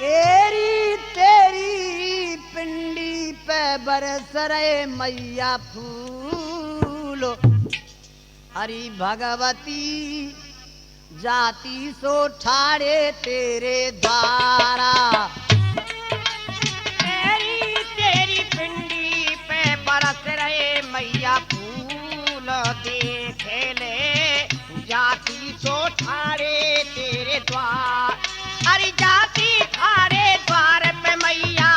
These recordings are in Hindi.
तेरी तेरी पिंडी पे बरस रहे मैया फूल। हरी भगवती जाति सो ठाड़े तेरे द्वारा। तेरी तेरी पिंडी पे बरस रहे मैया फूल देखे ले जाति सो ठाड़े तेरे द्वार। अरे जाति ठाड़े द्वार पे मैया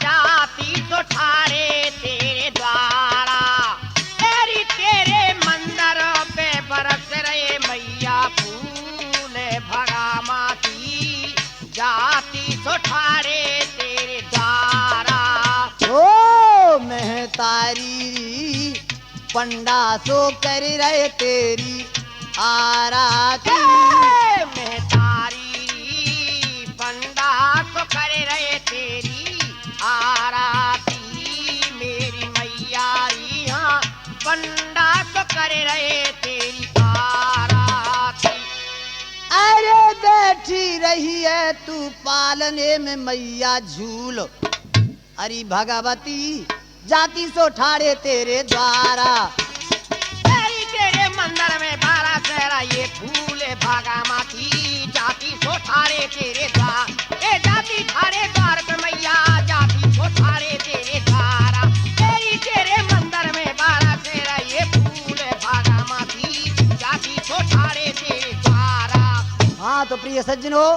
जाति सो ठाड़े तेरे द्वारा। तेरी तेरे मंदिर पे बरस रहे मैया फूल भगा माती जाति सो ठाड़े तेरे द्वारा। ओ महतारी पंडा सो कर रहे तेरी आराती। मैं तारी पंडा तो कर रहे तेरी आराती। मेरी मैयारी हाँ पंडा तो कर रहे तेरी आराती। अरे बैठी रही है तू पालने में मैया झूल। अरे भगवती जाति सो ठाड़े तेरे द्वारा। तेरी तेरे मंदिर में बारा सहरा ये फूल भागा माती जाति सो ठाड़े तेरे द्वार। ए जाति ठाड़े द्वार पे मैया जाति सो ठाड़े तेरे द्वारा। तेरी तेरे मंदिर में बारा सहरा ये फूल भागा माती जाति सो ठाड़े तेरे द्वारा। हाँ तो प्रिय सज्जनों,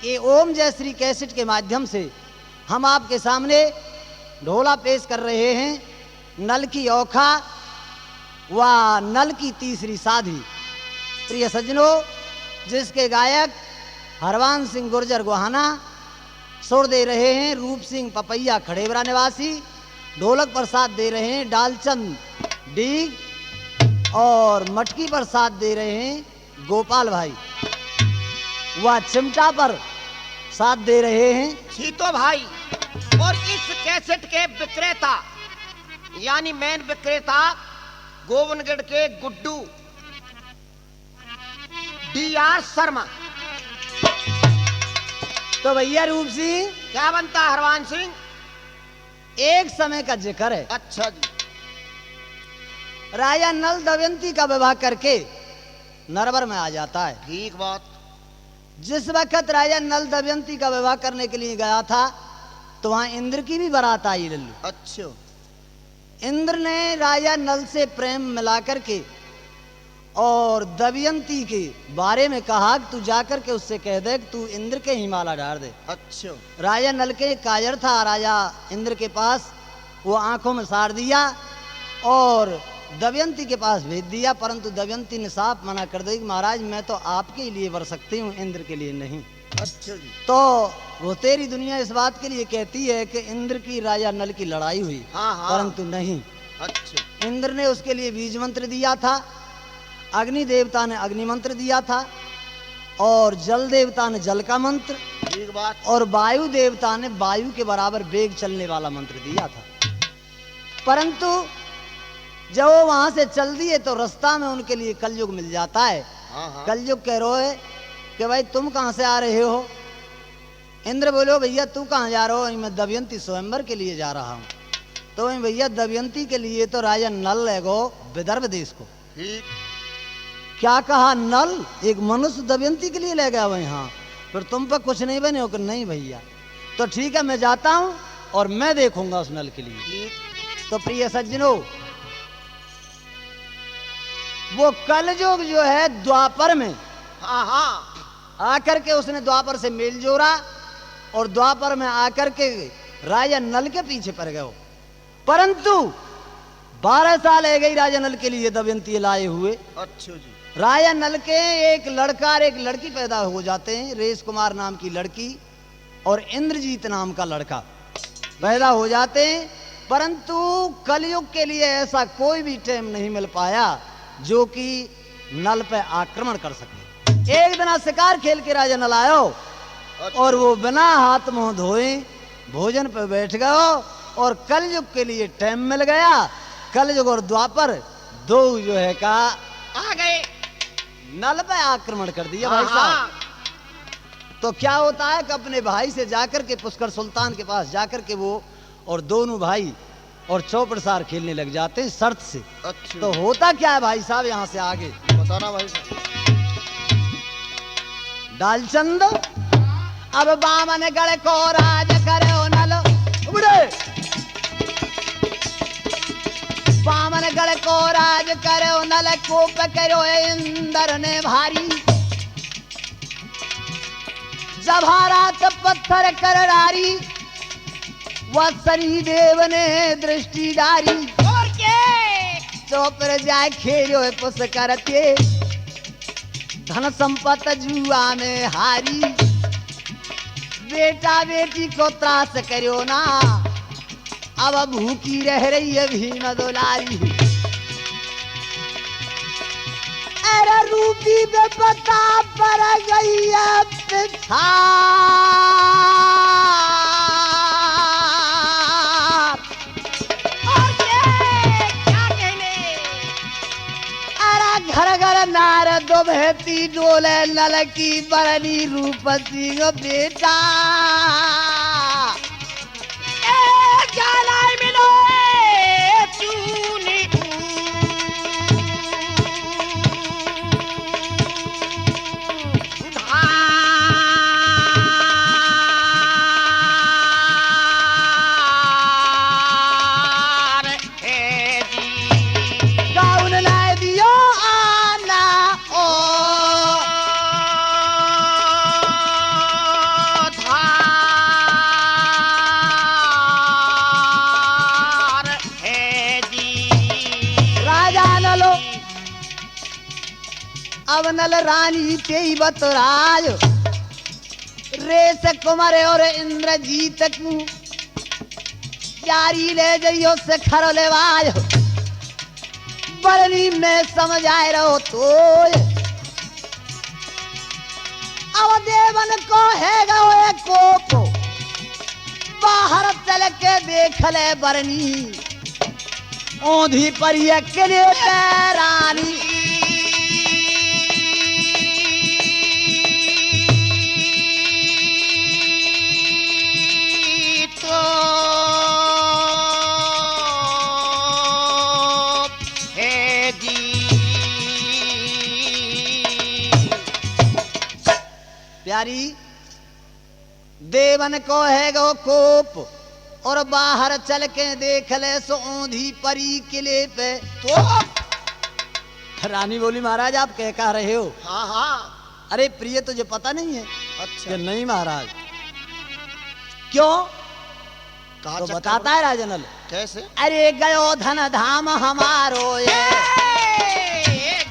ये ओम जय श्री कैसेट के माध्यम से हम आपके सामने ढोला पेश कर रहे हैं नल की औखा व नल की तीसरी साधी। प्रिय सज्जनों, जिसके गायक हरवान सिंह गुर्जर गोहाना, सुर दे रहे हैं रूप सिंह पपैया खड़ेबरा निवासी, ढोलक पर साथ दे रहे हैं डालचंद डीग और मटकी पर साथ दे रहे हैं गोपाल भाई, वह चिमटा पर साथ दे रहे हैं सीतो भाई। और इस कैसेट के विक्रेता यानी मेन विक्रेता गोविंदगढ़ के गुड्डू DR शर्मा। तो भैया रूप सिंह, क्या बनता है हरवान सिंह? एक समय का जिक्र है। अच्छा जी। राजा नल दमयंती का विवाह करके नरवर में आ जाता है। ठीक बात। जिस वक्त राजा नल दमयंती का विवाह करने के लिए गया था तो वहां इंद्र की भी बारात आई लल्लू। अच्छा। इंद्र ने राजा नल से प्रेम मिला करके और दमयंती के बारे में कहा कि तू जाकर के उससे कह दे कि तू इंद्र के ही माला डाल दे। अच्छा। राजा नल के कायर था राजा इंद्र के पास, वो आंखों में साड़ दिया और दमयंती के पास भेज दिया, परंतु दमयंती ने साफ मना कर दी कि महाराज मैं तो आपके लिए वर सकती हूँ, इंद्र के लिए नहीं। अच्छा जी। तो वो तेरी दुनिया इस बात के लिए कहती है कि इंद्र की राजा नल की लड़ाई हुई, हाँ हाँ। परंतु नहीं। अच्छा। इंद्र ने उसके लिए बीज मंत्र दिया था, अग्नि देवता ने अग्नि मंत्र दिया था और जल देवता ने जल का मंत्र, ठीक बात। और वायु देवता ने वायु के बराबर वेग चलने वाला मंत्र दिया था। परंतु जब वो वहां से चल दिए तो रास्ता में उनके लिए कलयुग मिल जाता है। हाँ हाँ। कलयुग कह रहे है कि भाई तुम कहां से आ रहे हो? इंद्र बोलो भैया तू कहां जा रहे हो? मैं दमयंती स्वयंवर के लिए जा रहा हूं। तो भैया दमयंती के लिए तो राजा नल है गो विदर्भ देश को। ठीक। क्या कहा नल? एक मनुष्य दमयंती के लिए ले गया वही। हाँ, फिर तुम पर कुछ नहीं बने हो कि नहीं भैया? तो ठीक है मैं जाता हूं और मैं देखूंगा उस नल के लिए। ठीक। तो प्रिय सज्जनों, वो कलयुग जो है द्वापर में हाँ हाँ। आकर के उसने द्वापर से मेल जोड़ा और द्वापर में आकर के राजा नल के पीछे पड़ गए। परंतु 12 साल है गई राजा नल के लिए दमयंती लाए हुए। अच्छा जी। राजा नल के एक लड़का और एक लड़की पैदा हो जाते हैं, रेश कुमार नाम की लड़की और इंद्रजीत नाम का लड़का पैदा हो जाते हैं। परंतु कलयुग के लिए ऐसा कोई भी टाइम नहीं मिल पाया जो कि नल पे आक्रमण कर सके। एक दिन शिकार खेल के राजा नल आयो और वो बिना हाथ मुंह धोए भोजन पे बैठ गयो और कलयुग के लिए टाइम मिल गया। कलयुग और द्वापर दो जो है का आ गए, नल पे आक्रमण कर दिया हाँ, भाई साहब। हाँ। तो क्या होता है कि अपने भाई से जाकर के पुष्कर सुल्तान के पास जाकर के वो और दोनों भाई और चौपड़सार खेलने लग जाते हैं शर्त से। अच्छा तो होता क्या है भाई साहब यहाँ से आगे बताना भाई साहब। डालचंद अब बामन गढ़ को राज करे नल उबड़े बामन गढ़ को राज करे नल कोप करो इंद्र ने भारी जभारात पत्थर कर डारी वह शनि देव ने दृष्टि डारी और के चौपर जाए खेलो पुस करते धन संपत जुआ में हारी बेटा बेटी को त्रास करो ना अब भूखी रह रही है भीम दुलारी अरे रूपी में पता पर गई है पिछा और के क्या कहने घर घर नार दो बहती डोले नल की बरनी रूप सिंह बेटा ए जालाई मिलो ए चूनी उधार है जी गाउन लाए दियो आना ओ धार है जी राजा नलो अब नल रानी तेई बतराज रेस कुमार और इंद्रजीत को जारी ले जइयो से खर लेवाज बरनी में समझाए रहो तो अब देवन को है गए कोप बाहर चल के देख ले बरनी ओंधी पर अकेले रानी तो है जी प्यारी देवन को है गो कोप और बाहर चल के देख ले सो ओंधी परी किले पे तो रानी बोली महाराज आप कह रहे हो हाँ हाँ अरे प्रिय तुझे पता नहीं है अच्छा कि नहीं महाराज क्यों कहाँ तो चक्कर बताता है राजनल कैसे अरे गयो धन धाम हमारो ये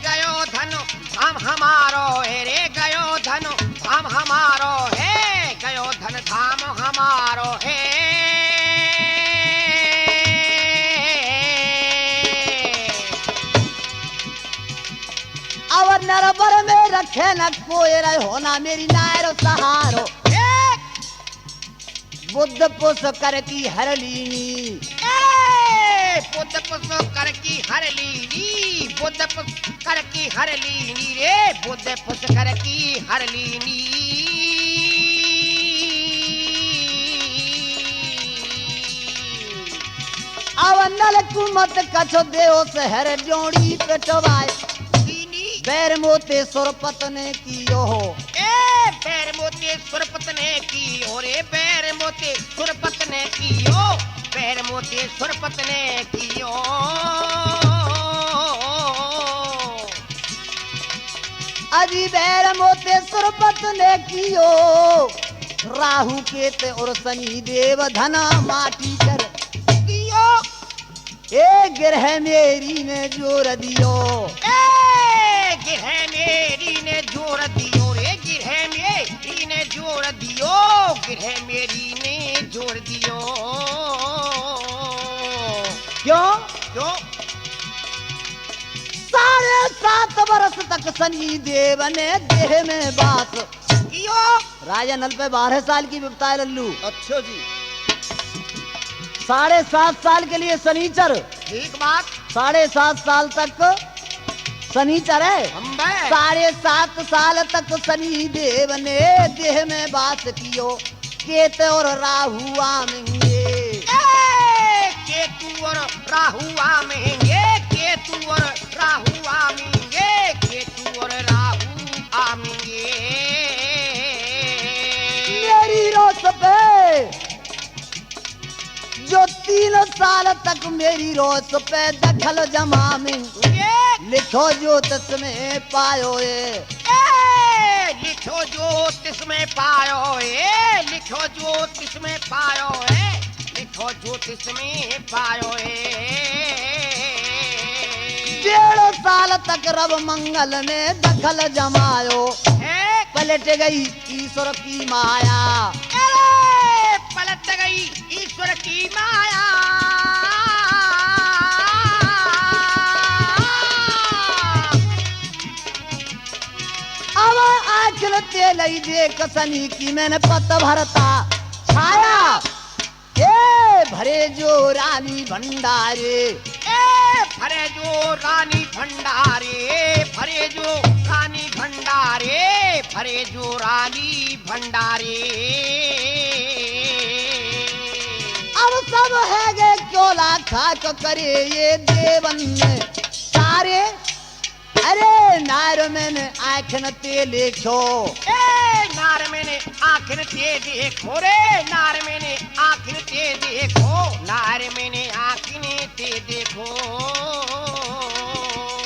गयो धन हम हमारो है रे गयो धन हम हमारो है गयो धन धाम हमारो है अब नरबर में रखे न कोई रहे होना मेरी नायर सहारो बुद्ध पुस कर की हर लीनी बुद्ध पुस कर की हर लीनी बुद्ध पुस कर की हर लीनी रे बुद्ध पुस कर की हर लीनी अब नल कुमत कछो देव शहर जोड़ी पेटवाए लीनी बैर मोते सुरपत ने कियो हो ए पैर मोते सुरपत ने की और पैर मोते सुरपत ने कियो पैर मोते सुरपत ने कियो अजी बैर मोते सुरपत ने कियो राहु केत और शनि देव धना माटी कर दियो ए गिरह मेरी ने जोर दियो ए गिरह मेरी ने जोर दियो रे गिरह मेरी ने जोर दियो गिरह मेरी ने जोर दियो क्यों क्यों 7.5 बरस तक शनि देव ने देह में बास कियो राजा नल पे 12 साल की बिपता लल्लू अच्छा जी 7.5 साल के लिए शनिचर ठीक बात 7.5 साल तक शनिचर है। अम्बे 7.5 साल तक शनि देव ने देह में वास कियो, केत और राहु आमेंगे। केतु और राहु आमेंगे, केतु और राहु आमेंगे, केतु और राहु आमेंगे। मेरी रोस पे जो 3 साल तक मेरी रोस पे दखल जमामेंगे। लिखो ज्योतिष में पायो ये, लिखो ज्योतिष में पायो है, लिखो ज्योतिष में पायो है, लिखो ज्योतिष में पायो है। 1.5 साल तक रब मंगल ने दखल जमायो, पलट गई ईश्वर की माया। अरे पलट गई ईश्वर की माया। अब आखिर तेल देख शनि की मैंने पत भरता छाया। ए भरे जो रानी भंडारे, भरे जो रानी भंडारे, भरे जो रानी भंडारे, भरे जो रानी भंडारे। अब सब है गे क्योला खाक करे ये देवन ने सारे। अरे नार मैंने आँखन ते लिखो, नार मैंने आँखन ते देखो रे, नार मैंने आँखन ते देखो, नार मैंने आँखन ते देखो।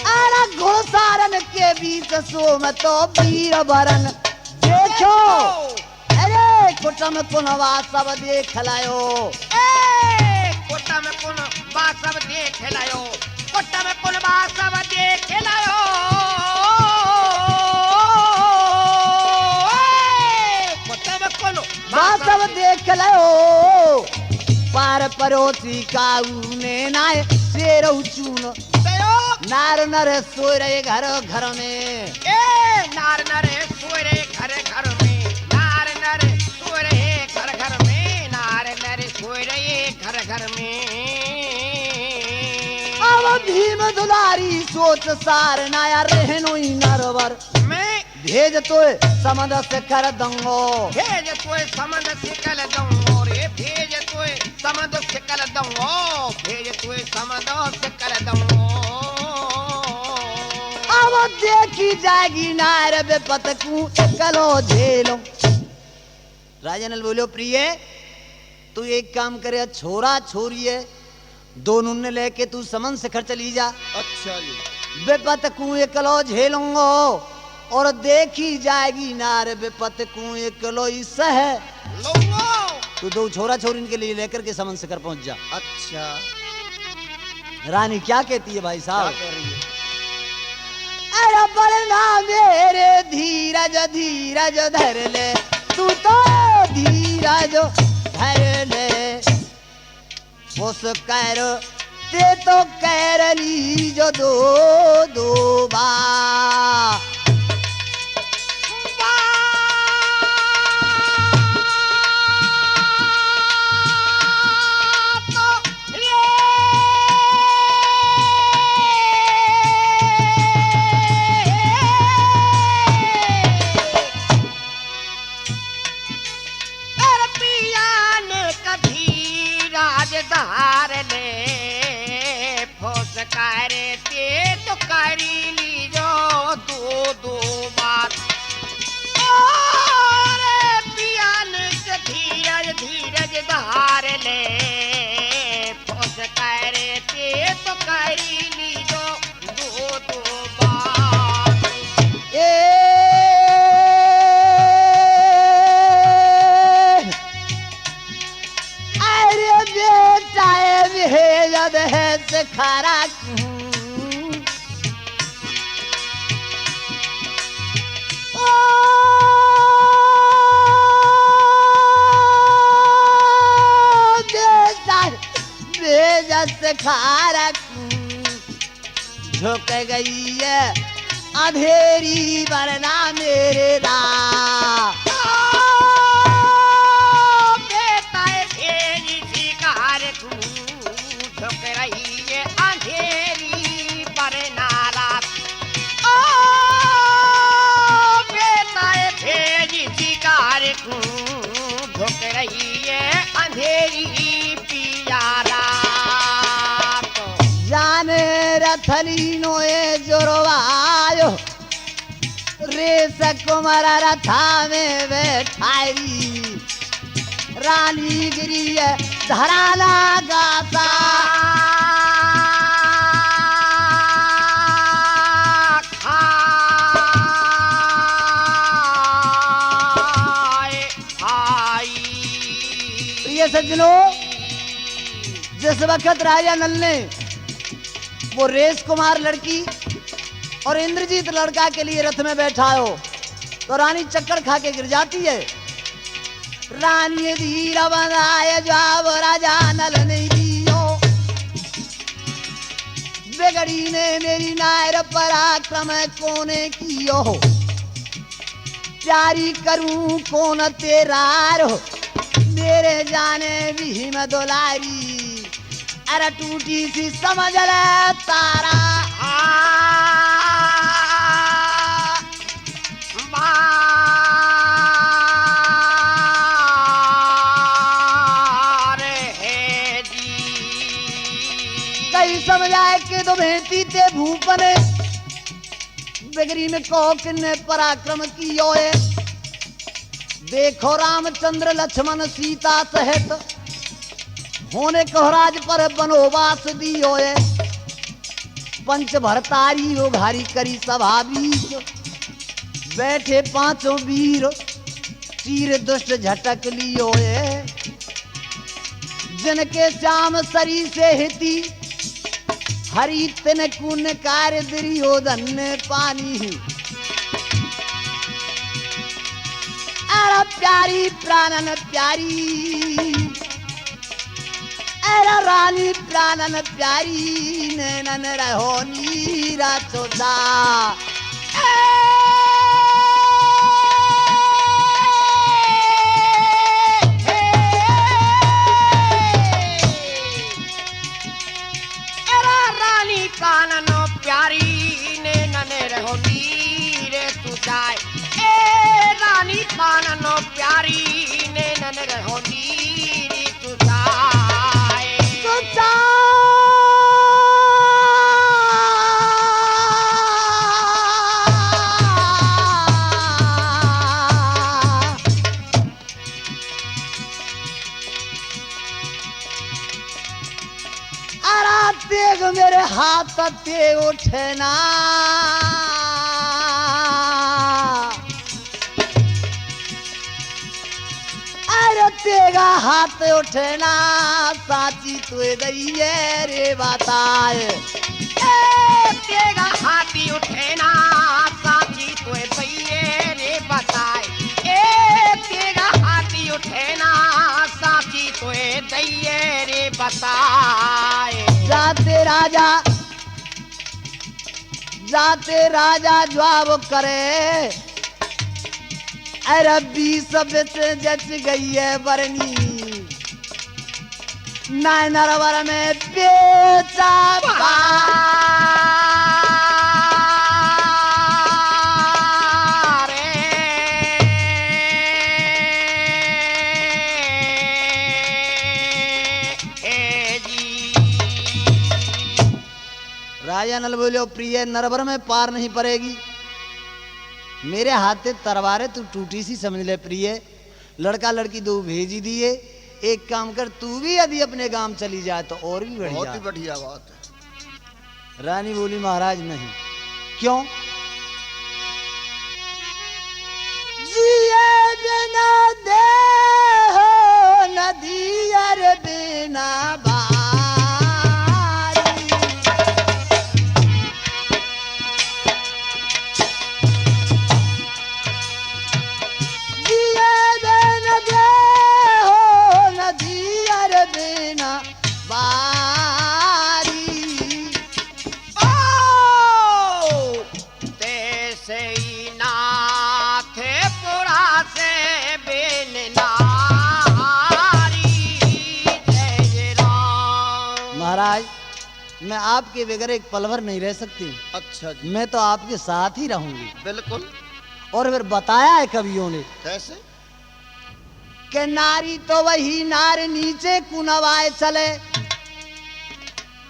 अरे घुड़सारन के बीच सोम तो वीर वरन देखो। अरे कुटम कुनवा सब देख लायो, कुटम कुन बा सब देख लायो, कुटम कुन बा सब देख लायो। कुटम कुन बा सब देख लायो। पार परोसी काऊ ने नाय शेर चून, नार नर सोय रहे घर घर में। नार नर सोय रहे घर घर में, नार नर सोय रहे घर घर में, नार नर सोय रहे घर घर में। अब भीम दुलारी सोच सार नाया रहनो ही नरवर। मैं भेज तो समझ से कर दूंगो, भेज तो समझ से कर दूंगो रे, भेज तो समझ से कर दूंगो, भेज तो समझ से कर दूंगो। अब देखी जाएगी नार बेपत को एकलो झेलो। राजा ने बोलो प्रिय तू एक काम करे, छोरा छोरी है दोनों ने लेके तू समन शिखर चली जा। अच्छा जी। बेपत को एकलो झेलूंगो और देखी जाएगी नार बेपत को एकलो ही सह। तू 2 छोरा छोरी के लिए लेकर के समन शिखर पहुंच जा। अच्छा रानी क्या कहती है भाई क्या साहब? कर रही है? अरे बलना मेरे धीरज धीरज धर ले, तू तो धीरज धर ले। उस कर ते तो कर ली जो 2 बार। धार ले फोस करे ते तो करी ली जो 2 बात। और पियान के धीरज धीरज धार ले फोस करे ते तो करी ली जो 2 बात। भेजद है सखारा भेजद सखारा झुक गई है अंधेरी वरना मेरे रा। ढुक रही है अंधेरी पियारा तो जाने रथलीनो ए जोरवायो रेस कुमार रथा में बैठाई रानी गिरी है धराला गाता प्रिय सज्जनों, जिस वक्त राजा नल ने वो रेस कुमार लड़की और इंद्रजीत लड़का के लिए रथ में बैठा हो तो रानी चक्कर खा के गिर जाती है। रानी धीर बनाए जवाब राजा नल ने दियो बेगड़ी ने मेरी नायर पराक्रम कोने कियो प्यारी करूं कौन तेरा रो मेरे जाने भी मैं दुलारी अरे टूटी सी समझ ले तारा कई समझाए के तो भेंती ते भूपने बेगरी में कोक ने पराक्रम कियो है देखो रामचंद्र लक्ष्मण सीता सहित होने कोहराज पर बनोवास दियो है पंच भरतारी वो घारी करी सभा बीच बैठे पांचों वीर तीर दुष्ट झटक लियो है जिनके श्याम सरी से हिती हरि तिन कुन कार्य दुर्योधन ने पानी अरे प्यारी प्राणन प्यारी अरे रानी प्राणन प्यारी नैनन रहो नीरा चोदा काननो प्यारी ने नने रहो नीरे तू जाए ए रानी काननो प्यारी ने नने रहो नीरे तू जाए तेग मेरे हाथ ते उठना अरे तेगा हाथ उठना साची तुए दइए रे बताए तेगा हाथी उठना साची तुए दइए रे बताए ए तेगा हाथी उठना साची तुए दइए रे बताए जाते राजा जवाब करे अरे बीस से जच गई है बरनी नरवर में बेचा राजा नल बोले प्रिय नरवर में पार नहीं पड़ेगी मेरे हाथे तरवारे तू टूटी सी समझ ले प्रिय लड़का लड़की दो भेजी दिए एक काम कर तू भी यदि अपने गांव चली जाए तो और भी बढ़िया बहुत ही बढ़िया बात है रानी बोली महाराज नहीं क्यों जिए बिना दे हो नदी अर बिना मैं आपके बगैर एक पल भर नहीं रह सकती। अच्छा जी। मैं तो आपके साथ ही रहूंगी। बिल्कुल। और फिर बताया है कवियों ने कैसे? के नारी तो वही नार नीचे कुनवाए चले,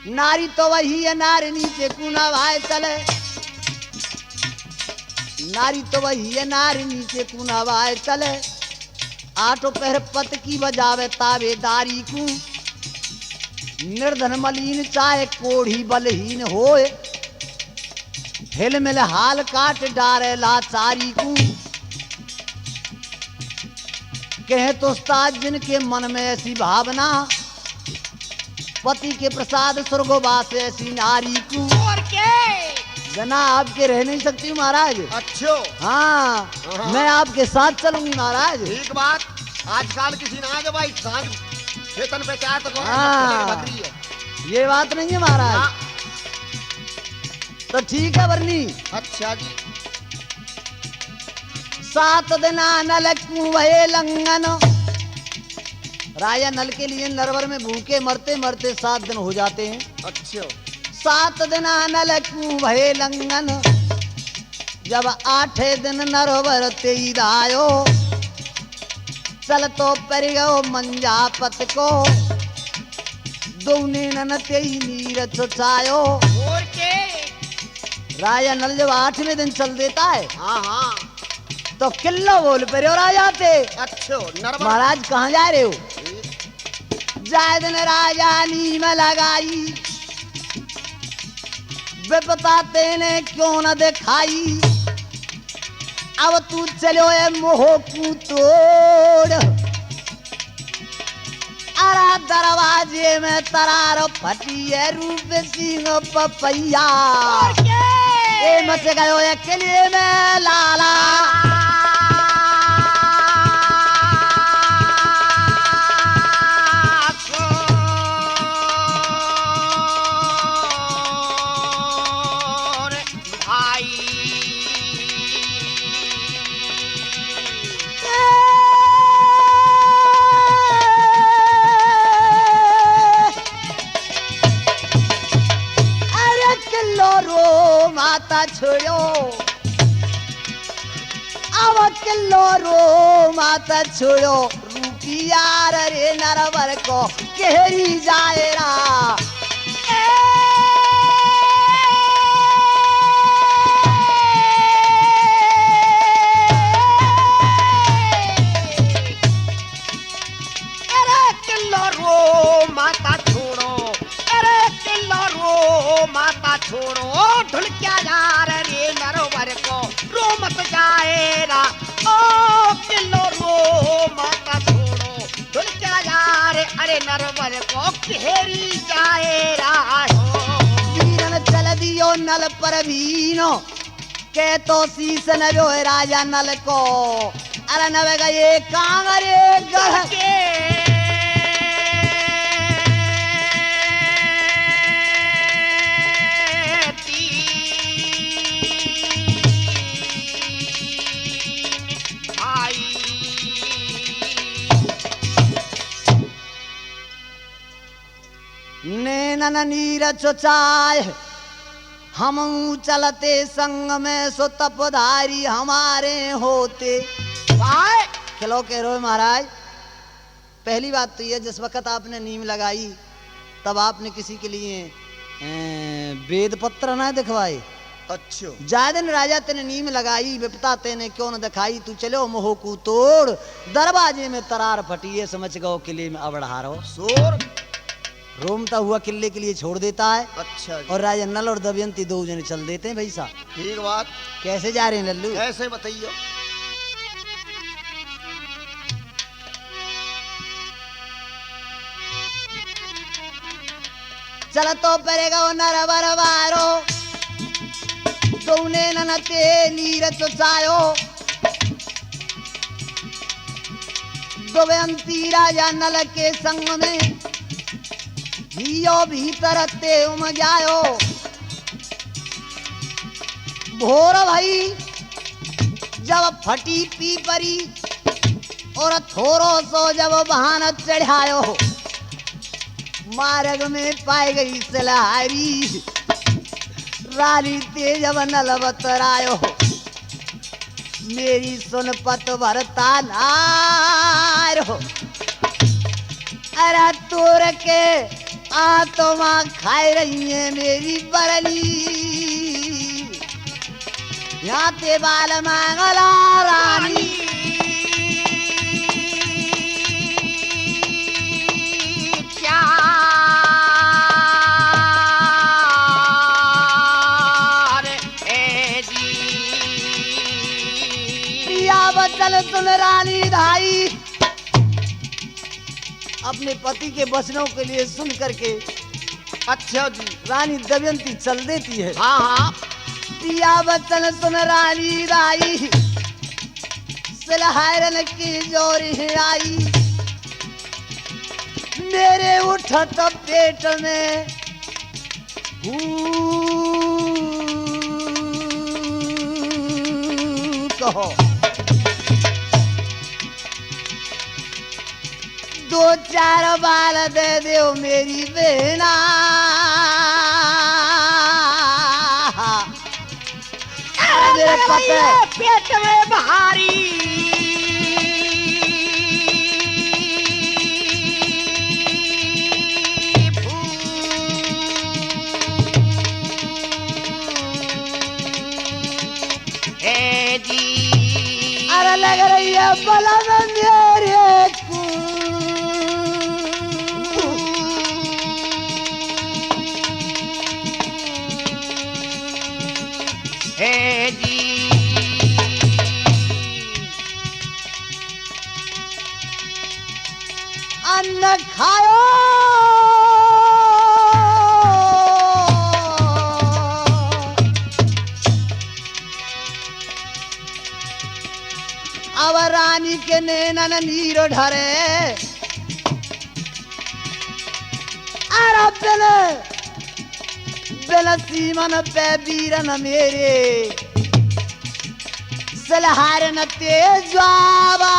नारी तो वही है नार नीचे कुनवाए चले, नारी तो वही है नार नीचे कुनवाए चले। आठों पहर पत की बजावे ताबेदारी को, निर्धन मलिन चाहे कोढ़ी बलहीन होए, हिल मिल हाल काट डारे लाचारी को। कहे तो उस्ताद जिनके मन में ऐसी भावना, पति के प्रसाद स्वर्गवास ऐसी नारी को। और के जना आपके रह नहीं सकती हूँ महाराज। अच्छो हाँ, हाँ। मैं आपके साथ चलूंगी महाराज। ठीक बात। आजकल किसी ना जो भाई सांझ खेतन पे क्या तो हाँ। बकरी है। ये बात नहीं है महाराज। हाँ। तो ठीक है बरनी। अच्छा जी। 7 दिन नल कुंभे लंगन, राजा नल के लिए नरवर में भूखे मरते मरते 7 दिन हो जाते हैं। अच्छो 7 दिन नल कुंभे लंगन, जब 8 दिन नरवर तेईद आयो, चल तो पर गयो मंजापत को, दोने नन तेई नीर चुचायो। और के राजा नल जब 8वें दिन चल देता है हाँ हाँ। तो किल्लो बोल पे राजा थे। अच्छो नरवर। महाराज कहाँ जा रहे हो? ठीक। जाए दिन राजा नीम लगाई, विपताते ने क्यों न दिखाई, अब तू चलो ये मोह को तोड़, अरा दरवाजे में तरार फटी है रूप सिंह पपैया, और के ए मच गयो ये किले में लाला। अरे किलो रो माता छोड़ो, अब किलो रो माता छोड़ो, रूपिया रे नरवर को केहरी जाएरा। अरे किल्लो रो माता छोड़ो, अरे किल्लो रो माता छोड़ो, ढुलक्या यार रे नरवर को रो मत जाएरा। ओ किल्लो रो माता छोड़ो, ढुलक्या यार अरे नरवर को घेरी जाएरा। वीरन चल दियो नल पर भीनो, के तो शीस न जो है राजा नल को, अरे नवे गए कांगरे गढ़ के नैनन नीर चुचाए, हम चलते संग में सो तपधारी हमारे होते। भाई चलो कह रहे हो महाराज। पहली बात तो ये, जिस वक्त आपने नीम लगाई तब आपने किसी के लिए वेद पत्र ना दिखवाए। अच्छो जाय दिन राजा तेने नीम लगाई, विपता तेने क्यों न दिखाई, तू चलो मोह को तोड़, दरवाजे में तरार फटी है, समझ गओ किले में अबड़हा रहो। शोर। रोमता हुआ किले के लिए छोड़ देता है, अच्छा जी। और राजा नल और दमयंती 2 जने चल देते हैं। भाई साहब ठीक बात। कैसे जा रहे हैं लल्लू? कैसे बताइयो? चल तो परेगा वो नरवर वारो, दोने ननते नीर चुचायो, दमयंती राजा नल के संग में हियो भीतर ते उम जायो। भोर भई जब फटी पीपरी, और थोरो सो जब बहान चढ़ायो, मार्ग में पाई गई सलहारी, रानी तेज नल बतरायो, मेरी सुन पत भरता नार, अरे तोर के आत्मा खाए रही है मेरी बरली, यहाँ ते बाल मंगला रानी। वचन सुन रानी धाई, अपने पति के वचनों के लिए सुन करके अच्छा जी। रानी दमयंती चल देती है। हाँ हाँ। पिया वचन सुन रानी धाई, सलहारन की जोरी आई, मेरे उठत पेट में कहो दो चार बाल दे दो मेरी बहना, मेरे पते पेट में भारी है जी। अरे लग रही है बला में मेरे है जी। अन्न खाओ अब रानी के नैनन नीर ढरे, अरे बेल सीमन पे वीरन मेरे, सलहारन तेजवाबा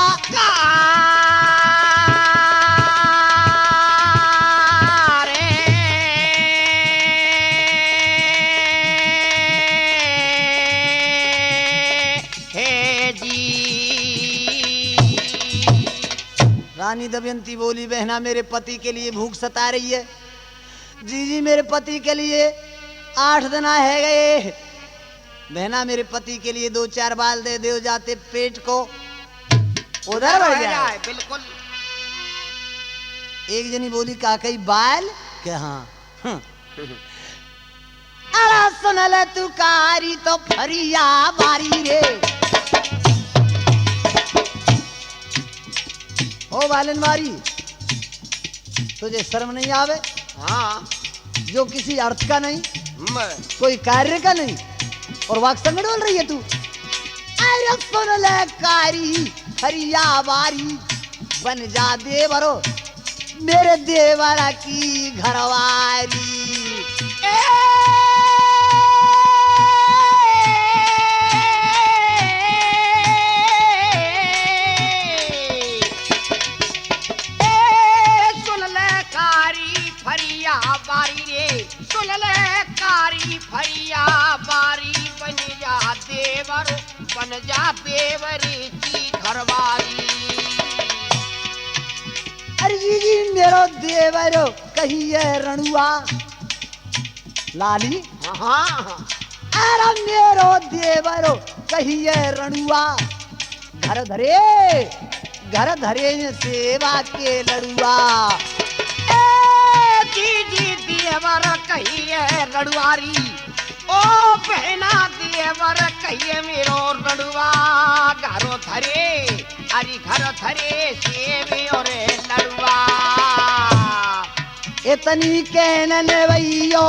रानी दमयंती बोली, बहना मेरे पति के लिए भूख सता रही है। जी मेरे पति के लिए 8 दिन है गए, बहना मेरे पति के लिए 2-4 बाल दे दो, जाते पेट को उधर बढ़ जाए। बिल्कुल। एक जनी बोली काकई बाल के हाँ, अरे सुन ले तू कारी तो फरिया बारी रे, ओ बालन मारी तुझे शर्म नहीं आवे? हाँ। जो किसी अर्थ का नहीं, मैं कोई कार्य का नहीं, और वाक संग डोल रही है तू। अरे सुन ले कारी हरिया बारी, बन जा देवरो मेरे देवरा की घरवारी। बारी रे सुन ले कारी फरिया बारी, बन जा देवर बन जा देवरी की घरवारी। अरे जी मेरो देवरो कहिए रणुआ लाली, हाँ। अरे मेरो देवरो कहिए रणुआ, घर धरे ने सेवा के लड़ुआ। जी देवर कहिए रड़ुआरी, ओ बहना देवर कहिए मेरो रड़ुआ, घरो धरे अरे घर धरे सेवे और लड़ुआ। इतनी कहन भैयो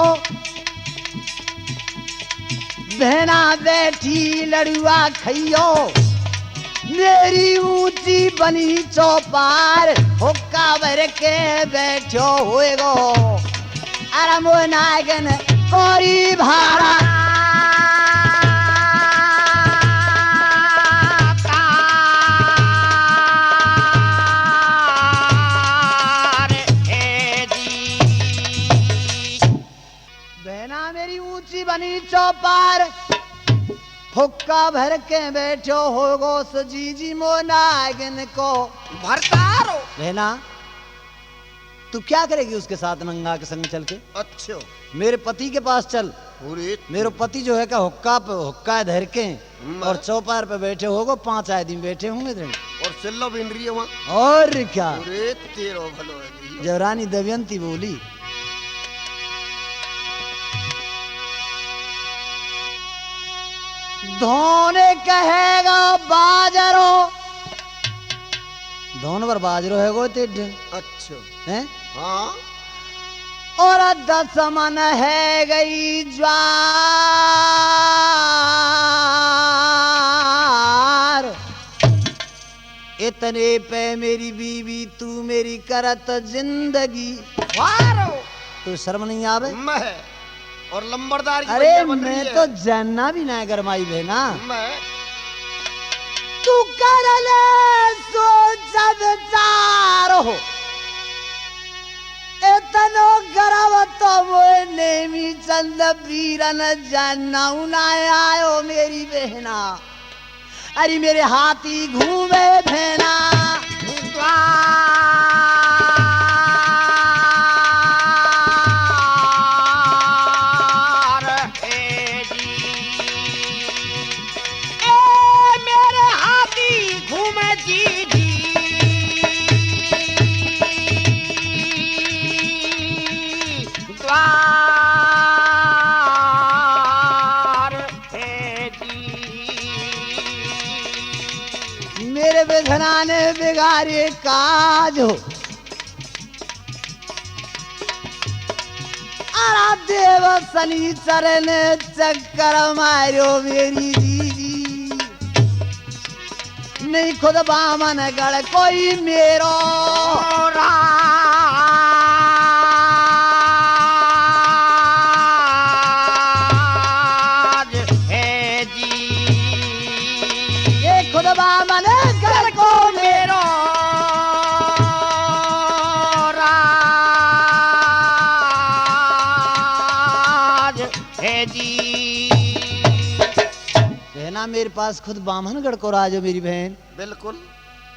बहना बैठी लड़ुआ खइयो, मेरी ऊंची बनी चौपार हुक्का भर के बैठो होएगो, अरे मोह नागन कोरी भाड़ा। बहना मेरी ऊंची बनी चौपार हुक्का भर के बैठो होगो, सो जी मोनागन को भरतारो बहना तू क्या करेगी उसके साथ नंगा के संग चल के? अच्छा मेरे पति के पास चल। अरे मेरे पति जो है का हुक्का धर के और चौपार पे बैठे होगो, 5 आदमी बैठे होंगे तेरे। और सिल्लो बिन रही है वहाँ। और क्या अरे तेरो भलो है। जब रानी दमयंती बोली धोने कहेगा बाजरो, धोन पर बाजरो है गो तेड अच्छा हैं, हाँ और 10 मन है गई ज्वार, इतने पे मेरी बीवी तू मेरी करत जिंदगी। वारो तू शर्म नहीं आवे? मैं और लंबरदार की अरे बनिया बन रही मैं है। तो जानना भी ना गरमाई बहना। मैं तू कर ले सोच विचार हो, इतनो गर्व तो मोए नेमी चंद वीरन जानना ना आयो मेरी बहना। अरे मेरे हाथी घूमे भेना द्वार है जी। ए मेरे हाथी घूमे जी जी। द्वार है जी। मेरे विधना ने बिगाड़े काज हो, अरा देव शनिचर ने चक्कर मारो मेरी दीदी। नहीं खुद बामन गढ़ कोई मेरो, राज है जी। ये खुद बामन गढ़ को मेरो। राज है जी। बहना मेरे पास खुद बामनगढ़ को राज हो मेरी बहन, बिल्कुल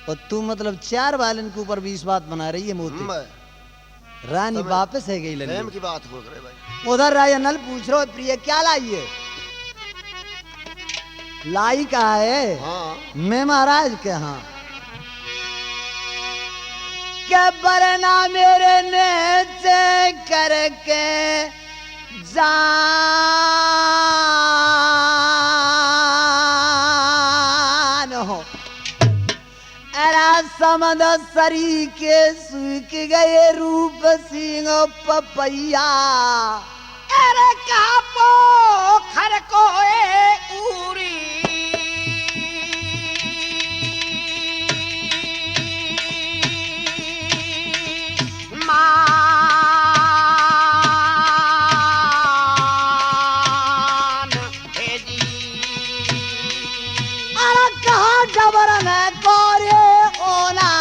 और तू मतलब 4 बालन के ऊपर 20 बात बना रही है मोती। मैं रानी समय- वापस है गई प्रेम लल्लू। की बात हो रही भाई। उधर राजा नल पूछ रहे हो प्रिय क्या लाई है? लाई कहा है? हाँ मैं महाराज के यहाँ क्या बरना मेरे नेचे करके जान हो, अरा समद सरी के सूख गए रूप सिंह पपैया। अरे कापो खर को उरी। मान है जी। अरे कहा डबरन कोरे ओना,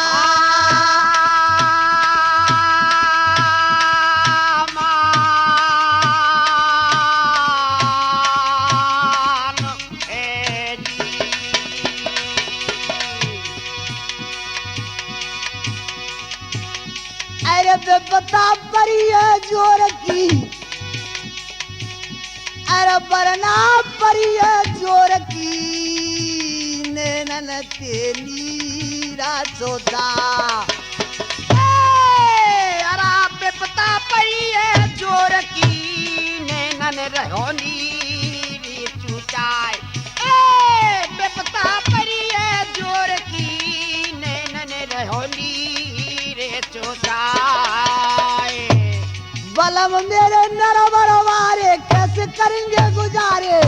मान है जी। अरे बेपता परी है जोर की, अरे बरना परी है जोर की, नैनन तेली राजोदा। अरा बेपता पड़ी है जोर की, नैनन रहोनी रे चुचाई। बेपता पड़ी है जोर की, नैनन रहोनी रे चुचाई। बलम मेरे नरवर वारे कैसे करेंगे गुजारे,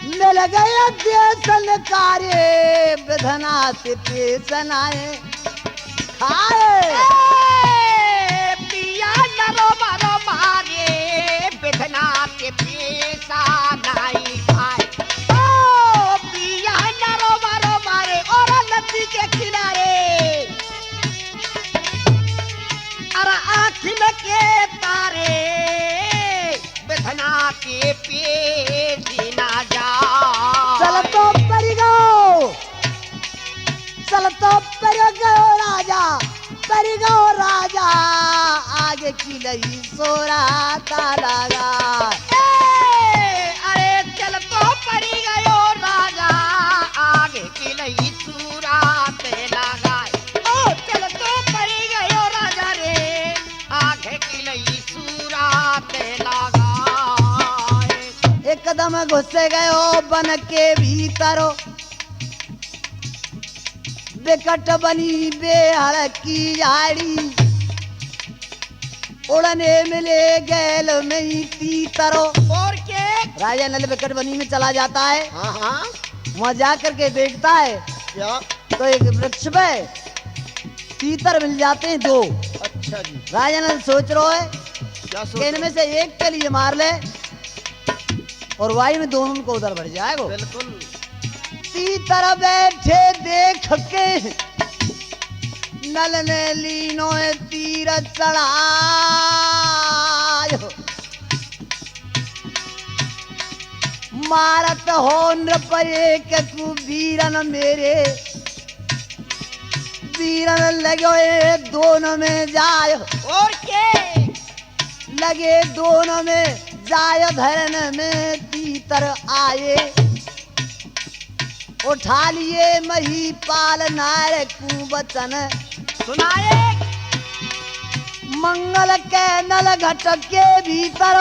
मिल गए देसन कारे, विधना से पेशन आए खाए। पिया नरो मारो मारे, बिधना के पेशा नाई खाए। ओ पिया नरो मारो मारे, और नदी के किनारे अरे आँखिन के तारे, बिधना के पेश ना जा। चल तो परी गो, चल तो चिलई सोरा लगा। अरे चल तो पड़ी गयो राजा आगे की लई सूरात लगाए। ओ चल तो पड़ी गयो राजा रे आगे की लई सूरात लगाए। एकदम घुस गयो बन के भीतर, बिकट बनी बेहड़ की झाड़ी, उड़ने मिले गैल में ही तीतरो। और के राजा नल बिकट बनी में चला जाता है, हाँ हाँ वहां जा करके देखता है क्या? तो एक वृक्ष पे तीतर मिल जाते हैं दो। अच्छा जी, राजा नल सोच रहा है क्या कि सोच? इनमें से एक के लिए मार ले और वायु में दोनों को उधर बढ़ जाएगा। बिल्कुल। तीतर बैठे देख के नल ने लीनो तीर चढ़ायो, मारत हो नृप एक वीरन मेरे, वीरन लगो दोनों में जाय। और के लगे दोनों में जाय, धरन में तीतर आए, उठा लिए महीपाल नार कुबचन, सुनाए मंगल के नल घट के भीतर,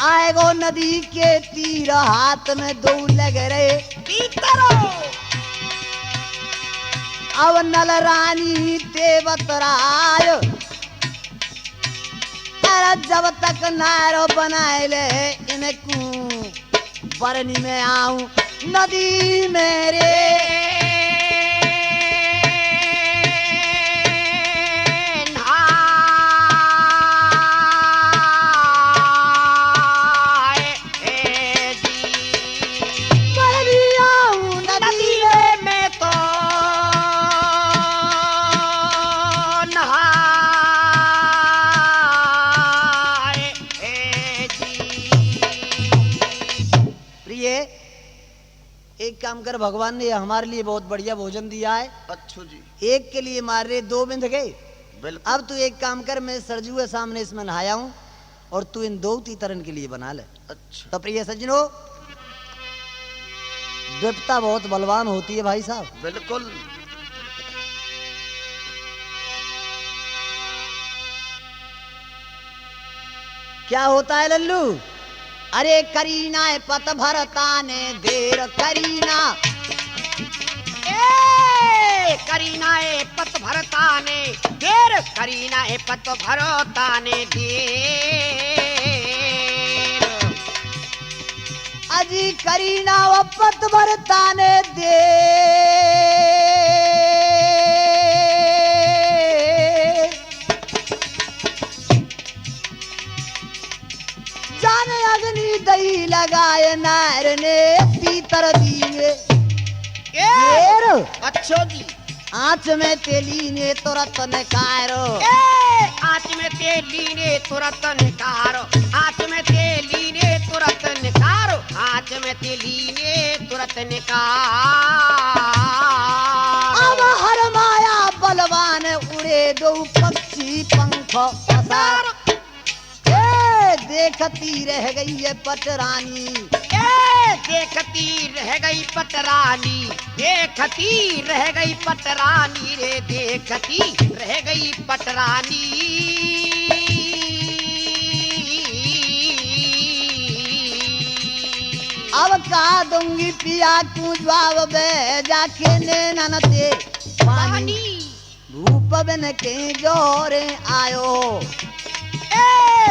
आएगो नदी के तीर हाथ में दो लग रहे। तीतरो अब नल रानी तेवतराय, अरे जब तक नारो बनाए ले इनको बरनी में आऊं नदी मेरे। बरनी आऊं नदी में, तो प्रिय एक काम कर, भगवान ने हमारे लिए बहुत बढ़िया भोजन दिया है, अच्छा जी, एक के लिए मार रहे दो बिंद गए। बिल्कुल। अब तू एक काम कर, मैं सरजू के सामने इसमें नहाया हूं और तू इन दो तीतरन के लिए बना ले। अच्छा, तो प्रिय सज्जनों, विपता बहुत बलवान होती है भाई साहब। बिल्कुल। क्या होता है लल्लू? अरे करीना है पत भरता ने देर करीना, करीना ए पत भरता ने देर, करीना ए पत भरता ने देर। अजी करीना वो पत भरता ने दे, जाने अग्नि दही लगाए नार ने तीतर दिए देर, अच्छा जी, आंच में तेली ने तुरंत नकारो। आँच में तेली ने तुरंत निकारो, आँच में तेली ने तुरंत निकारो, आँच में तेली ने तुरंत निकारो। अब हर माया बलवान उड़े दो पक्षी पंख पसार, देखती रह गई है पटरानी, देखती रह गई पटरानी, देखती रह गई पटरानी रे, देखती रह गई पटरानी। अब कहा दूंगी पिया तू जवाब बे जाके नैनन ते पानी, भूप बन के जोरे आयो,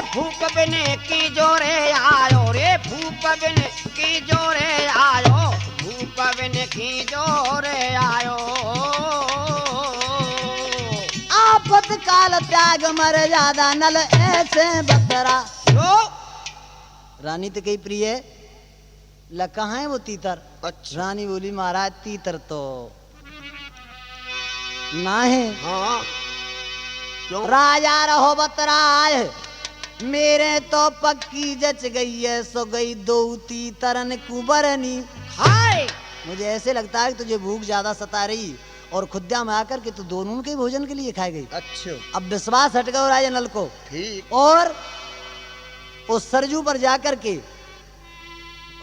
भूप बिन की जोरे आयो रे, भूप बिन की जोरे आयो, भूप बिन की जोरे आयो। आफत काल त्याग मर ज्यादा नल ऐसे बतरा। जो रानी तो कही प्रिय ल कहाँ है वो तीतर? अच्छा, रानी बोली महाराज तीतर तो ना है। हाँ, क्यों? राजा रहो बतराय, मेरे तो पक्की जच गई है, सो गई दो तीतरन कुबरनी। हाय मुझे ऐसे लगता है कि तुझे भूख ज्यादा सता रही और खुद्या में आकर के तू दोनों के भोजन के लिए खाई गई। अच्छा अब विश्वास हट गया राजा नल को, ठीक। और उस सरजू पर जाकर के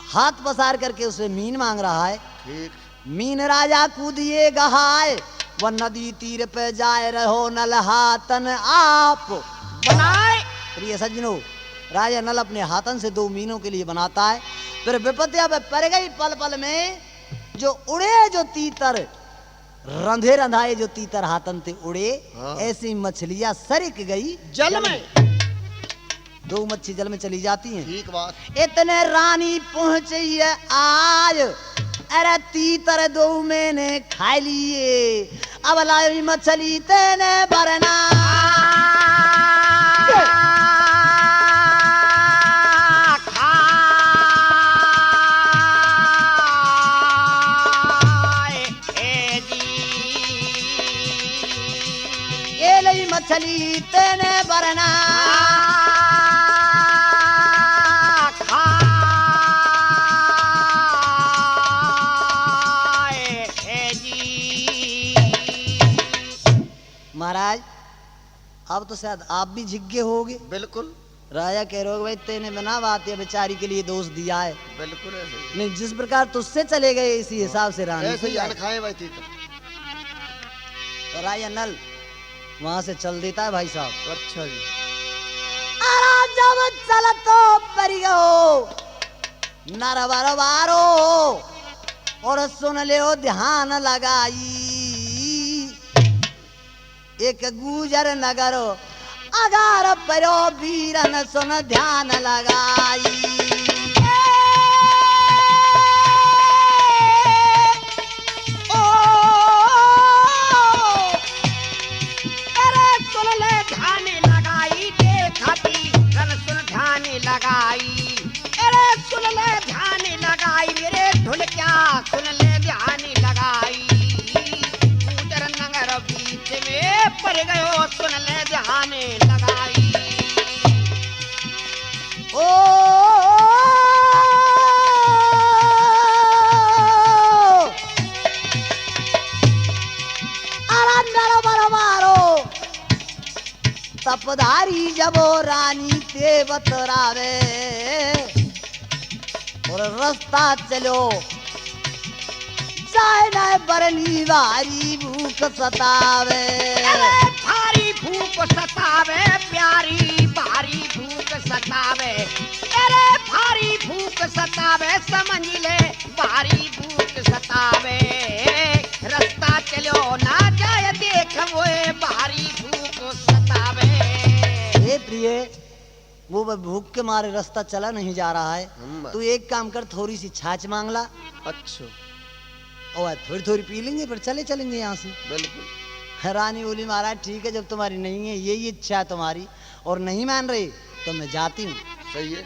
हाथ पसार करके उसे मीन मांग रहा है। ठीक। मीन राजा कूदिए गहाए, वह नदी तीर पे जाए रहो नल हाथन आप बनाए। प्रिय सज्जनों, राजा नल अपने हाथन से 2 मीनों के लिए बनाता है। फिर विपत्तियां पे पड़ गई पल पल में, जो उड़े जो तीतर, रंधे रंधाए जो तीतर हाथन थे उड़े, हाँ। ऐसी मछलियां सरक गई जल में। 2 मच्छी जल में चली जाती हैं। ठीक बात। इतने रानी पहुंची है आज, अरे तीतर 2 मैंने खा लिए, अब लाई मछली तेने भरना। ये लई मछली तेने भरना। महाराज अब तो शायद आप भी झिग्गे होगे। बिल्कुल राजा कह रहे हो भाई तेने बना बात है, बेचारी के लिए दोष दिया है। बिल्कुल ऐसे ही। नहीं, जिस प्रकार तुझसे चले गए इसी हिसाब से रानी ऐसे ही से अन्न खाए भाई तीतर। तो राजा नल वहां से चल देता है भाई साहब। अच्छा जी। अरे जब चल तो परियो नरवर वारो, और सुन ले ध्यान लगाई, एक गुजर नगर अगार परो वीरन सुन ध्यान लगाई। ओ अरे सुन ले ध्यान लगाई, देखती रन सुन ध्यान लगाई। अरे सुन ले ध्यान लगाई, मेरे ढोल क्या सुन ले ध्यान लगाई। गुजर नगर बीच में पड़ गयो, सुन ले ध्यान लगाई। ओ अरे नरवर मारो तपधारी जबो रानी ते बतरावे, और रास्ता चलो जाए ना बरनी वारी भूख सतावे। अरे भारी भूख सतावे, प्यारी भारी भूख सतावे। अरे भारी भूख सतावे, समझ ले भारी भूख सतावे। रास्ता चलो ना जाए देख वो भारी भूख सतावे। हे प्रिय, वो भूख के मारे रास्ता चला नहीं जा रहा है। तू एक काम कर, थोड़ी सी छाछ मांग ला, अच्छा और थोड़ी थोड़ी पी लेंगे, फिर चले चलेंगे यहाँ से। बिल्कुल। रानी बोली महाराज ठीक है, जब तुम्हारी नहीं है यही इच्छा है तुम्हारी और नहीं मान रही तो मैं जाती हूँ। सही है।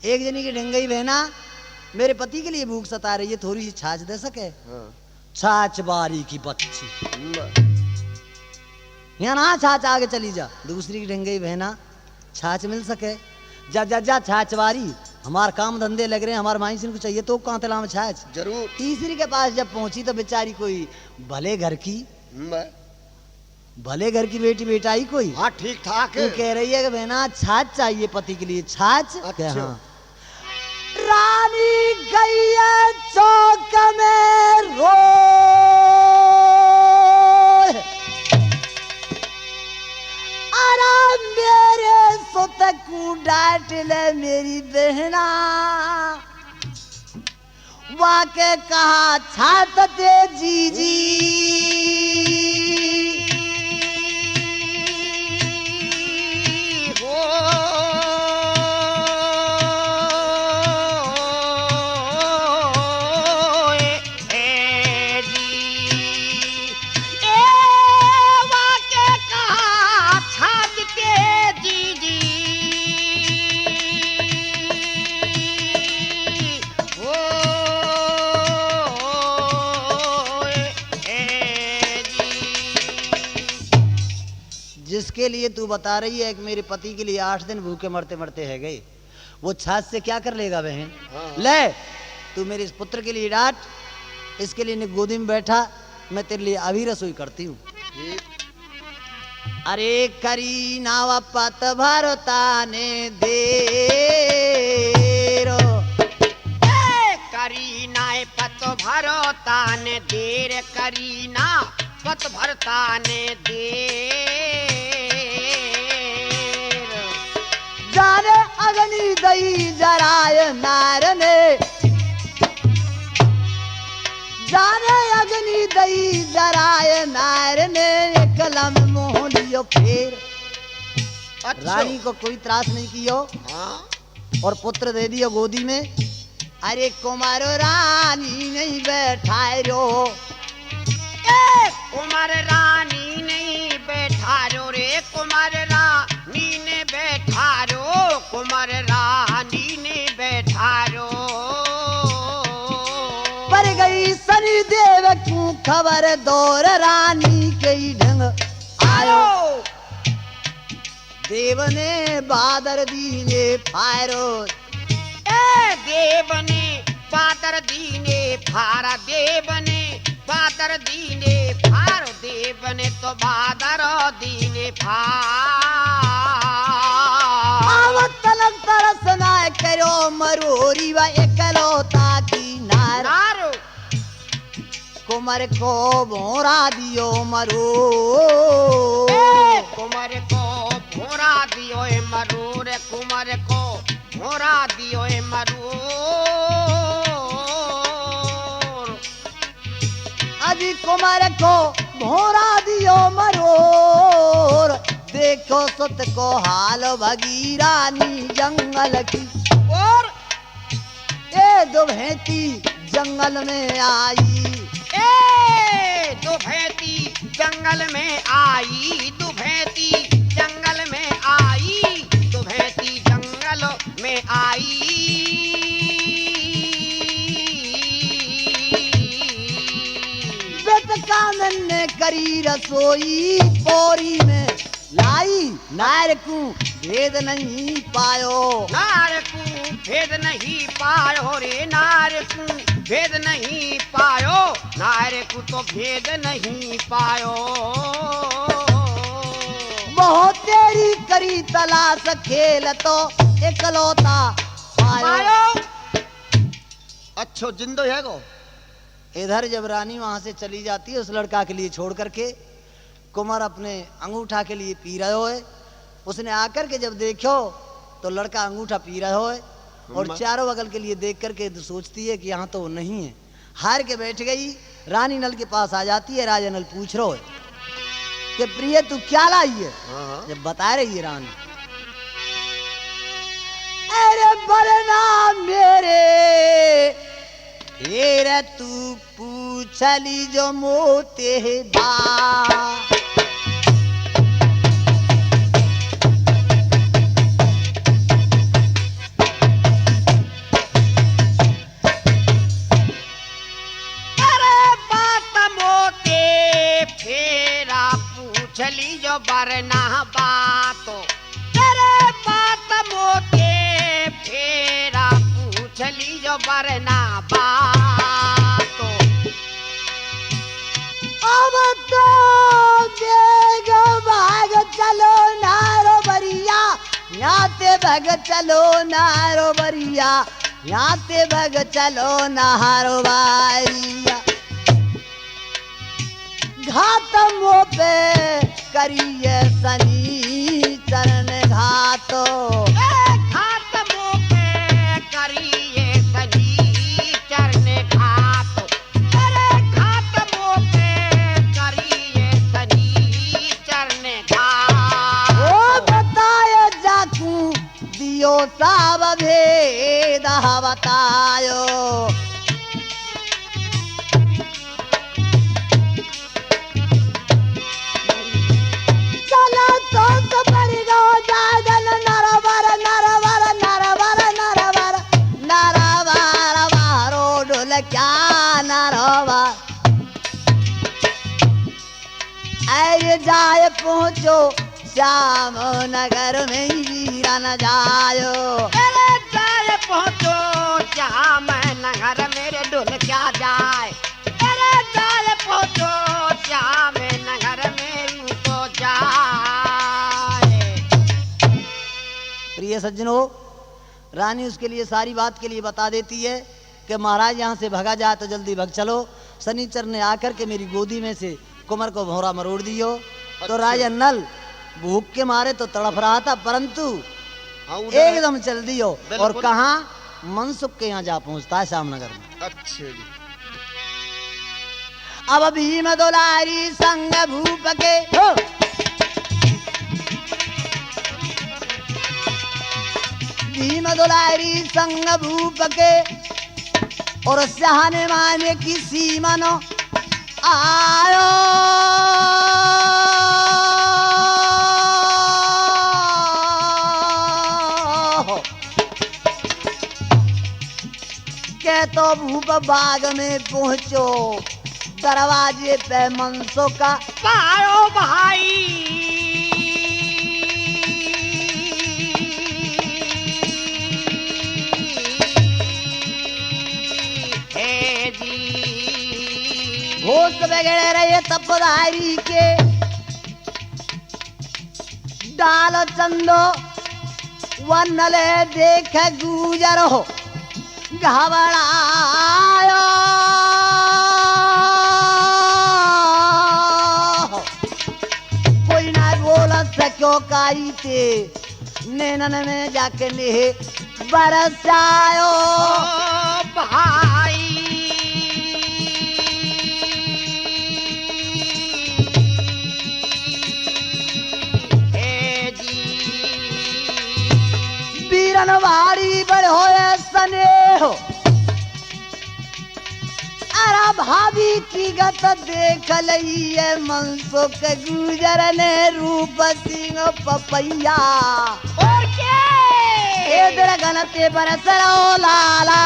एक जनी की ढंगई बहना मेरे पति के लिए भूख सता रही है, थोड़ी सी छाछ दे सके। हाँ। छाछ बारी की बच्ची, यहाँ ना छाछ आगे चली जा। दूसरी की ढंगई बहना छाछ मिल सके, जा जा जा छाछ बारी, हमारे काम धंधे लग रहे हैं, हमारे माई सिंह को चाहिए तो कहाँ तला में छाछ। जरूर। तीसरी के पास जब पहुंची तो बेचारी कोई भले घर की, भले घर की बेटी बेटाई कोई। हाँ ठीक ठाक तू कह रही है कि बहना छाछ चाहिए पति के लिए, छाछ। अच्छा। हाँ। रानी गई है चौक में रो, आराम मेरे सुत को डांट ले मेरी बहना, वाके कहा छात दे जीजी। जिसके लिए तू बता रही है कि मेरे पति के लिए 8 दिन भूखे मरते मरते है गए, वो छाछ से क्या कर लेगा बहन। हाँ। ले तू मेरे इस पुत्र के लिए डांट, इसके लिए गोदी में बैठा मैं तेरे लिए अभी रसोई करती हूँ। ठीक। अरे करी नाव पत भरता ने देरो, करीना पत भरता ने देर, करीना पत भरता ने देर। जाने अग्नि दई जराय नार ने, जाने अग्नि दई जराय नार ने, कलम मोह लियो फेर। अच्छा। रानी को कोई त्रास नहीं कियो हाँ। और पुत्र दे दियो गोदी में। अरे कुमारो रानी नहीं बैठायो, कुमार रानी नहीं बैठा रो रे, कुमार रानी ने बैठा रो, कुमार रानी ने बैठा रो। पर गई शनि देव को खबर, दौर रानी के ढंग आयो। देव ने बादर दीने फायरो, देव ने बादर दीने फारा, देव ने बादर दीने फारो, देव ने तो बादर दीने फार। आवत तलक तरस ना करो मरोरी व एकलौता की नार। नारो कुमार को भोरा दियो मरो, कुमार को भोरा दियो ए मरूर, कुमार को भोरा दियो ए मरूर। अजी कुमार को भोरा दियो मरोर, देखो सुत को हाल भगीरानी जंगल की। और ए दुभेती जंगल में आई, ए दुभेती जंगल में आई, दुभेती जंगल में आई, दुभेती जंगल में आई। कानन ने करी रसोई, पोरी में लाई, नार को भेद नहीं पायो। नार को भेद नहीं पायो रे, नार को भेद नहीं पायो, नार को तो भेद नहीं पायो। बहुत तेरी करी तलाश, खेल तो एकलौता पायो। अच्छो जिंदो है गो। इधर जब रानी वहां से चली जाती है उस लड़का के लिए छोड़ करके, कुमार अपने अंगूठा के लिए पी रहे हो है। उसने आकर के जब देखो तो लड़का अंगूठा पी रहा है और चारों बगल के लिए देख करके तो सोचती है कि यहाँ तो वो नहीं है। हार के बैठ गई। रानी नल के पास आ जाती है। राजा नल पूछ रहा है कि प्रिय तू क्या लाई है? हाँ। जब बता रही है रानी, अरे बरना मेरे हेरे तू पूछली जो मोते बा, पूछली जो बरना बातो, तेरे बात मोते फेरा पूछली जो बरना बातो। अब तो बेग भाग चलो नारो बरिया, याते भग चलो नारो बरिया, याते भग चलो नारो बारिया। घात मो पे करिए सनी चरण घातो, घात मो पे करिए सनी चरण घातो, तेरे घात मो पे करिए सनी चरण घातो। ओ बताए जाकू दियो साब भेद बतायो, क्या नरवा अरे जाए पहुँचो श्याम नगर में वीरा न जायो, अरे जाए पहुँचो श्याम नगर मेरे डुल क्या जाए, अरे जाए पहुँचो आवे नगर में तो जाए। प्रिय सज्जनों, रानी उसके लिए सारी बात के लिए बता देती है कि महाराज यहाँ से भगा जाए तो जल्दी भग चलो। शनिचर ने आकर के मेरी गोदी में से कुमर को भौरा मरोड़ दियो। तो राजा नल भूख के मारे तो तड़प रहा था, परंतु हाँ, उधर एकदम चल दियो। और बिल्कुल। कहा मनसुख के यहाँ जा पहुंचता है श्यामनगर में। अच्छा जी। अब भीम दुलारी संग भूप के भीम दुलारी संग भूप के और सहने माने की सीमनो आयो। के तो भूप बाग में पहुंचो, दरवाजे पे मनसो का पायो भाई हे जी। होश बगड़े रहे तपदारी के डाल चंदो वनले देख गुजर हो घबरायो। कोई ना बोल सको कारी थे नैनन में जाके नेहे बरसायो। ओ भाई हे जी। बीरन वारी बड़े होए स्नेहो अरे भाभी की गत देख लइए मनसो के गुजर ने रूप सिंह पपैया। और क्या इधर गनते बरसरो लाला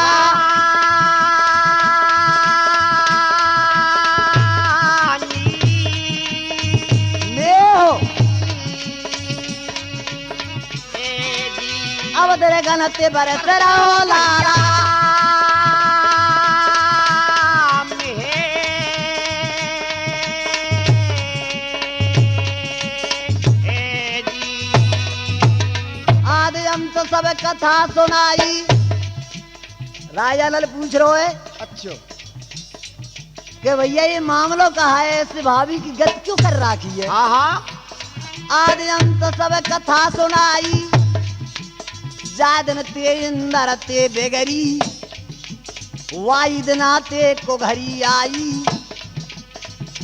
ने हो। अब तेरे गनते बरसरो लाला आदि हम तो सब कथा सुनाई। राजा लाल पूछ रहे है अच्छा। कि भैया ये मामलो कहा है, ऐसे भाभी की गत क्यों कर राखी है। हाँ हाँ। आदि हम तो सब कथा सुनाई। जादन ते इंदर ते बेगरी वाइदना ते को घरी आई।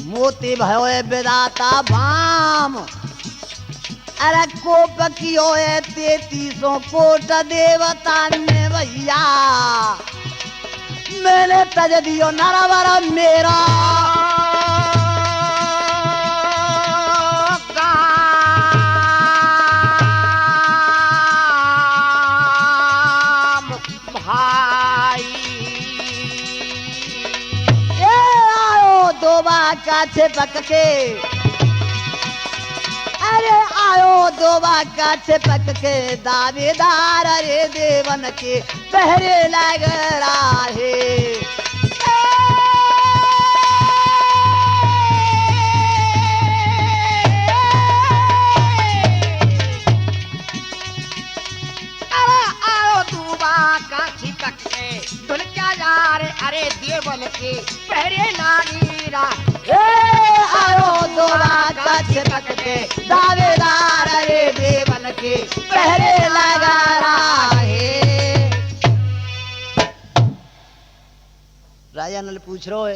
मोते भयोए बेदाता भाम अरे कोप कियो है 3300 कोट देवता ने भैया। मैंने तज दियो नरवर मेरा काम भाई। ये आयो दो बाका छिपक के अरे आयो दो बाका छिपक के दावेदार अरे देवन के पहरे लग रहे। अरे आओ दूबा का छिपक के धुल क्या यार अरे देवन के पहरे नागीरा। आयो दो बाका छिपक के दावेदार अरे देवन के पहरे लगा रहे। राजा नल पूछ रहे है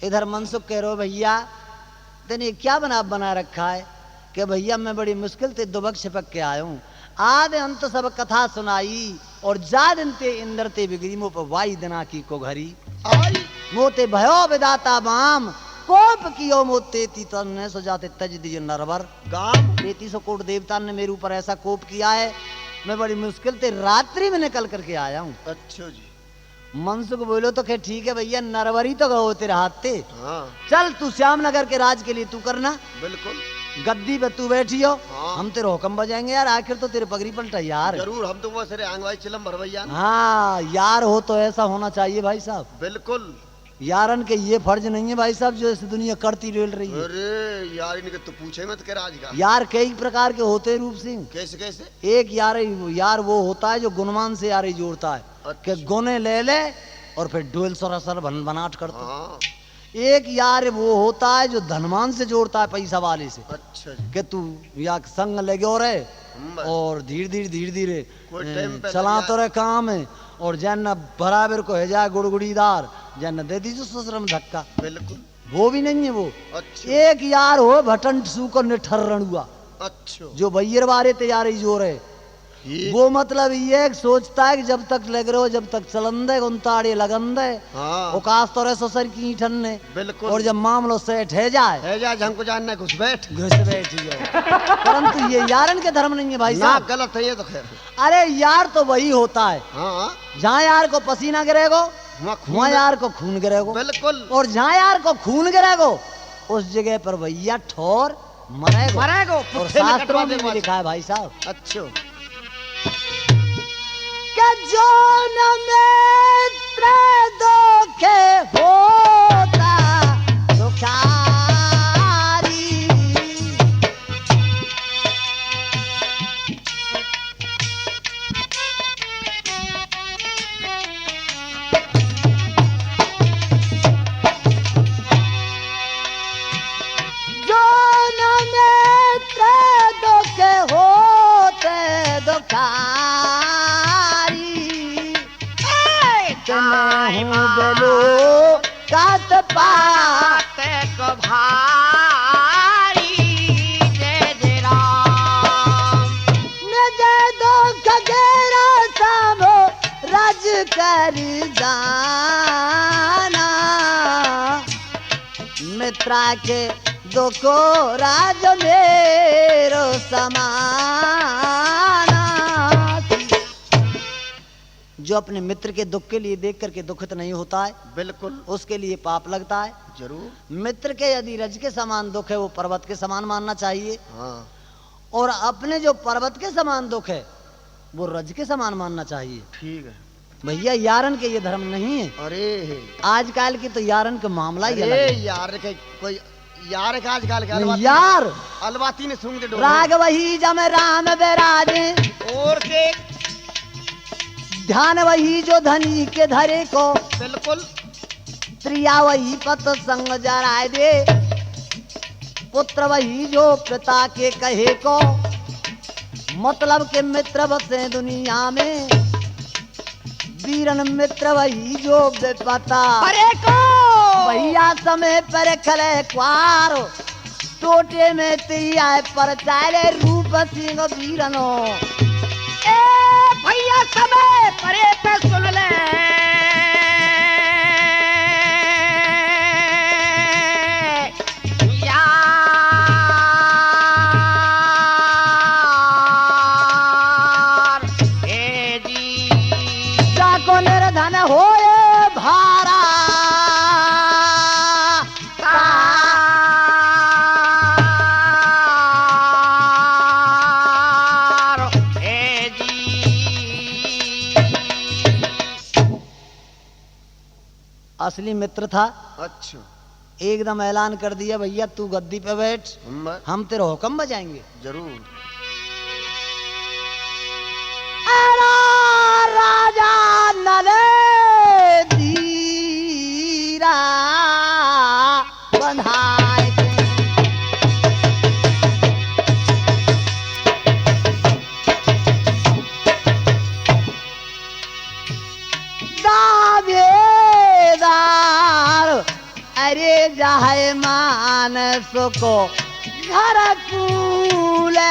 इधर मनसुख कह रहे भैया तेने क्या बना रखा है कि भैया मैं बड़ी मुश्किल से दुबक छिपक के आया हूँ। आधे अंत सब कथा सुनाई और जा दिन ते इंद्र ते बिगड़ी मुँह पर वाई दिना की को घरी आई। मोते भयो विदाता बाम कोप कियो मोते तीतन ने सजाते तज दिए नरवर। गाम 3300 कोट देवता ने मेरे ऊपर ऐसा कोप किया है, मैं बड़ी मुश्किल से रात्रि में निकल करके आया हूँ। अच्छा जी। मनसुख बोलो तो खैर ठीक है भैया, नरवरी तो गो तेरे हाथ ते। हाँ चल तू श्यामनगर के राज के लिए तू करना, बिल्कुल गद्दी पे तू बैठी हो, हाँ। हम तेरे हुक्म बजाएंगे यार। आखिर तो तेरे पगड़ी पलटा यार। जरूर। हम तो वो सरे आंगवाई चिलम भरवैया। हाँ यार हो तो ऐसा होना चाहिए भाई साहब। बिल्कुल। यारन के ये फर्ज नहीं है भाई साहब जो इस दुनिया करती रेल रही है। अरे यार इनके तो पूछे मत कर आज का। यार कई प्रकार के होते हैं रूप सिंह। कैसे कैसे? एक यार वो होता है जो गुणवान से यारी जोड़ता है कि गुने ले ले और फिर डोल सरासर बनाट करता। हाँ। एक यार वो होता है जो धनवान से जोड़ता है पैसा वाले से अच्छा जी। कि तू या संग लगे रहे बस। और धीरे धीरे कोई टाइम पे चला तो तो रहे काम है और जन बराबर को है जाए गुड़गुड़ीदार जन दे दीजिए ससुरम धक्का। बिल्कुल। वो भी नहीं है वो। अच्छा। एक यार हो भटन सू को निठर्रण हुआ अच्छा। जो भैयर बारे तैयारी जोर है ये। वो मतलब ये सोचता है कि जब तक लग रहे हो जब तक चलंदे उनताड़े लगंदे हाँ। उकास तो रहे ससुर की ईठन ने बिल्कुल। और जब मामलो सेट है जाए है जा हमको जानना है, घुस बैठ। घुस बैठी जाओ। परंतु ये यारन के धर्म नहीं है भाई ना साहब। गलत है ये तो खैर। अरे यार तो वही होता है हाँ। जहाँ यार को पसीना गिरेगो वहाँ वहाँ यार को खून गिरेगो बिल्कुल। और जहाँ यार को खून गिरेगो उस जगह पर भैया ठोर मरेगो मरेगो और पुट्ठे में शास्त्रों कटवा में दे भी लिखा है भाई साहब अच्छा। कि जो न मित्र धोखे होता दुखारी। जो न मित्र धोखे होते दुखारी। बेलो कात बात को भारी जय जय राम। न जय दो खगेरा सामो राज कर जाना। मित्रा के दुखो राज मेरो समाना। जो अपने मित्र के दुख के लिए देख करके दुखित नहीं होता है बिल्कुल। उसके लिए पाप लगता है। जरूर। मित्र के यदि रज के समान दुख है वो पर्वत के समान मानना चाहिए हाँ। और अपने जो पर्वत के समान दुख है वो रज के समान मानना चाहिए। ठीक है भैया यारन के ये धर्म नहीं है। अरे आजकल की तो यारन का मामला ही अलग अरे है। यार के कोई यार के आजकल के यार अलवाती ने सुन दे राग वही जम राम बेराजे और के ध्यान वही जो धनी के धरे को। बिल्कुल। प्रिया वही पत संग जराए दे। पुत्र वही जो पिता के कहे को। मतलब के मित्र बसे दुनिया में वीरन मित्र वही जो बेपता। अरे को भैया समय पर खले क्वार टोटे में तिया पर चाले रूप सिंह वीरनो। ए भैया समय परे पे सुन ले। यार ए जी जाको निर्धन होए भारा। असली मित्र था। अच्छा। एकदम ऐलान कर दिया भैया तू गद्दी पे बैठ हम तेरा हुक्म बजाएंगे। जरूर। राजा नले धीरा बंधाए दावेदार। अरे जाहे मानस को घर कूलेगा।